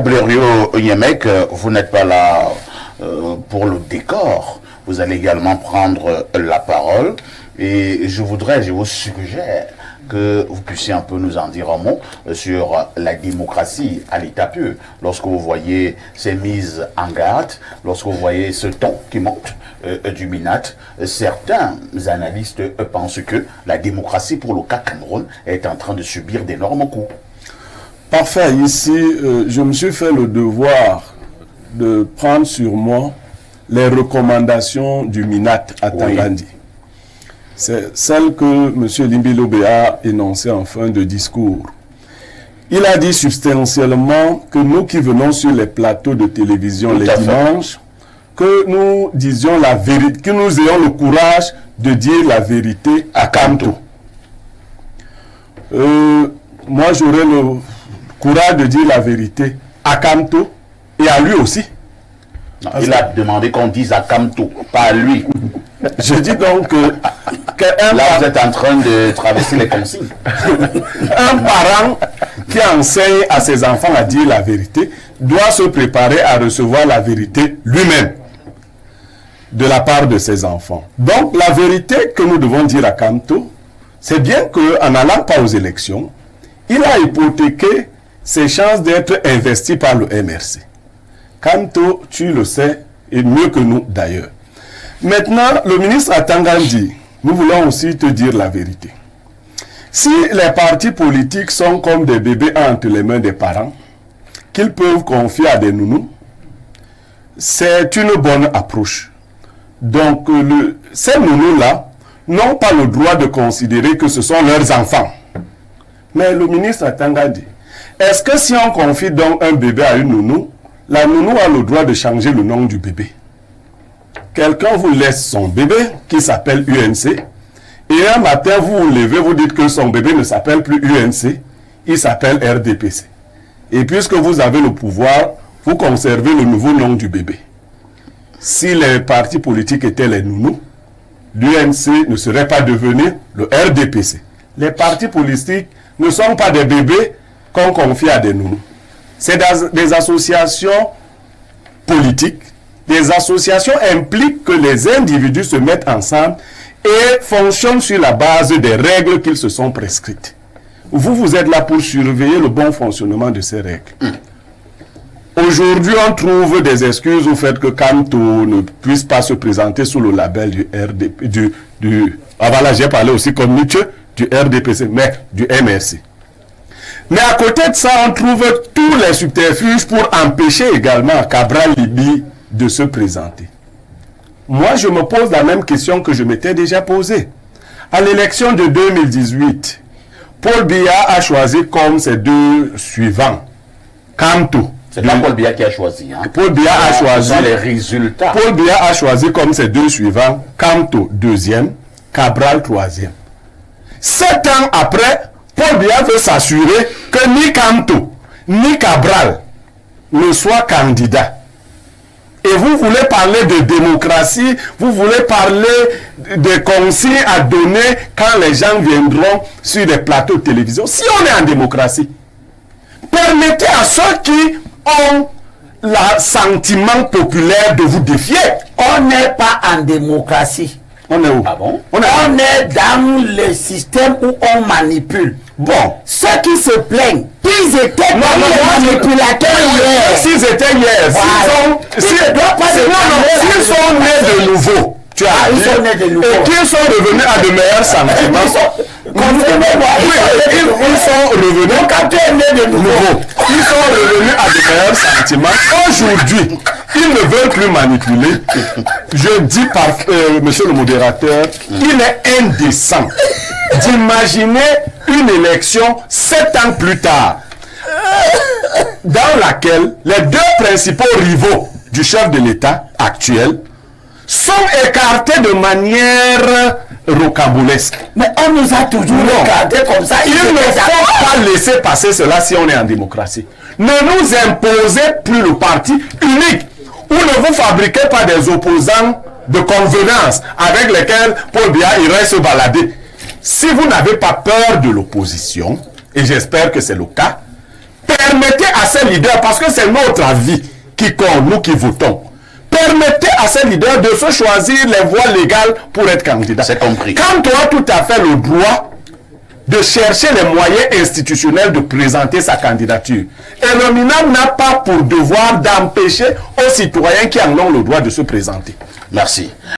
Blériot Yemek, vous n'êtes pas là pour le décor. Vous allez également prendre la parole. Et je vous suggère que vous puissiez un peu nous en dire un mot sur la démocratie à l'état pur. Lorsque vous voyez ces mises en garde, lorsque vous voyez ce ton qui monte du MINAT, certains analystes pensent que la démocratie pour le cas Cameroun est en train de subir d'énormes coups. Parfait. Ici, je me suis fait le devoir de prendre sur moi les recommandations du MINAT à Tangandi. Oui. C'est celle que M. Limbi-Lobé a énoncée en fin de discours. Il a dit substantiellement que nous qui venons sur les plateaux de télévision les dimanches, que nous disions la vérité, que nous ayons le courage de dire la vérité à Kamto. Moi, j'aurais le courage de dire la vérité à Kamto et à lui aussi. Non, il a demandé qu'on dise à Kamto, pas à lui. Je dis donc que là, vous êtes en train de traverser les consignes. Un parent qui enseigne à ses enfants à dire la vérité doit se préparer à recevoir la vérité lui-même de la part de ses enfants. Donc, la vérité que nous devons dire à Kamto, c'est bien qu'en n'allant pas aux élections, il a hypothéqué ses chances d'être investi par le MRC. Kamto, tu le sais, et mieux que nous d'ailleurs. Maintenant, le ministre Atangandi dit, nous voulons aussi te dire la vérité. Si les partis politiques sont comme des bébés entre les mains des parents, qu'ils peuvent confier à des nounous, c'est une bonne approche. Donc, ces nounous-là n'ont pas le droit de considérer que ce sont leurs enfants. Mais le ministre Atangandi dit, est-ce que si on confie donc un bébé à une nounou, la nounou a le droit de changer le nom du bébé? Quelqu'un vous laisse son bébé qui s'appelle UNC et un matin vous vous levez, vous dites que son bébé ne s'appelle plus UNC, il s'appelle RDPC. Et puisque vous avez le pouvoir, vous conservez le nouveau nom du bébé. Si les partis politiques étaient les nounous, l'UNC ne serait pas devenu le RDPC. Les partis politiques ne sont pas des bébés qu'on confie à des nounous. C'est des associations politiques. Les associations impliquent que les individus se mettent ensemble et fonctionnent sur la base des règles qu'ils se sont prescrites. Vous êtes là pour surveiller le bon fonctionnement de ces règles. Aujourd'hui, on trouve des excuses au fait que Kamto ne puisse pas se présenter sous le label du RDP, voilà, j'ai parlé aussi comme Nietzsche, du RDPC, mais du MRC. Mais à côté de ça, on trouve tous les subterfuges pour empêcher également Cabral Libi de se présenter. Moi, je me pose la même question que je m'étais déjà posée. À l'élection de 2018, Paul Biya a choisi comme ses deux suivants Kamto. C'est pas Paul Biya qui a choisi. Hein. Paul Biya a choisi les résultats. Paul Biya a choisi comme ses deux suivants Kamto deuxième, Cabral troisième. 7 ans après, Paul Biya veut s'assurer que ni Kamto ni Cabral ne soient candidats. Et vous voulez parler de démocratie, vous voulez parler des consignes à donner quand les gens viendront sur les plateaux de télévision. Si on est en démocratie, permettez à ceux qui ont le sentiment populaire de vous défier. On n'est pas en démocratie. On est où? Ah bon? On est dans le système où on manipule. Bon. Ceux qui se plaignent, ils étaient manipulateurs hier. S'ils étaient hier, s'ils sont nés de nouveau, tu as dit, et qu'ils sont revenus à de meilleurs sentiments. Ils sont revenus de nouveau. Ils sont revenus à de meilleurs sentiments. Aujourd'hui, ils ne veulent plus manipuler. Je dis par monsieur le modérateur, il est indécent d'imaginer une élection 7 ans plus tard dans laquelle les deux principaux rivaux du chef de l'État actuel sont écartés de manière rocambolesque. Mais on nous a toujours écartés comme ça. Il ne faut pas laisser passer cela si on est en démocratie. Ne nous imposez plus le parti unique ou ne vous fabriquez pas des opposants de convenance avec lesquels Paul Biya irait se balader. Si vous n'avez pas peur de l'opposition, et j'espère que c'est le cas, Permettez à ces leaders, parce que c'est notre avis qui compte, nous qui votons. Permettez à ces leaders de se choisir les voies légales pour être candidats. C'est compris. Quand on a tout à fait le droit de chercher les moyens institutionnels de présenter sa candidature. Et le MINAM n'a pas pour devoir d'empêcher aux citoyens qui en ont le droit de se présenter. Merci.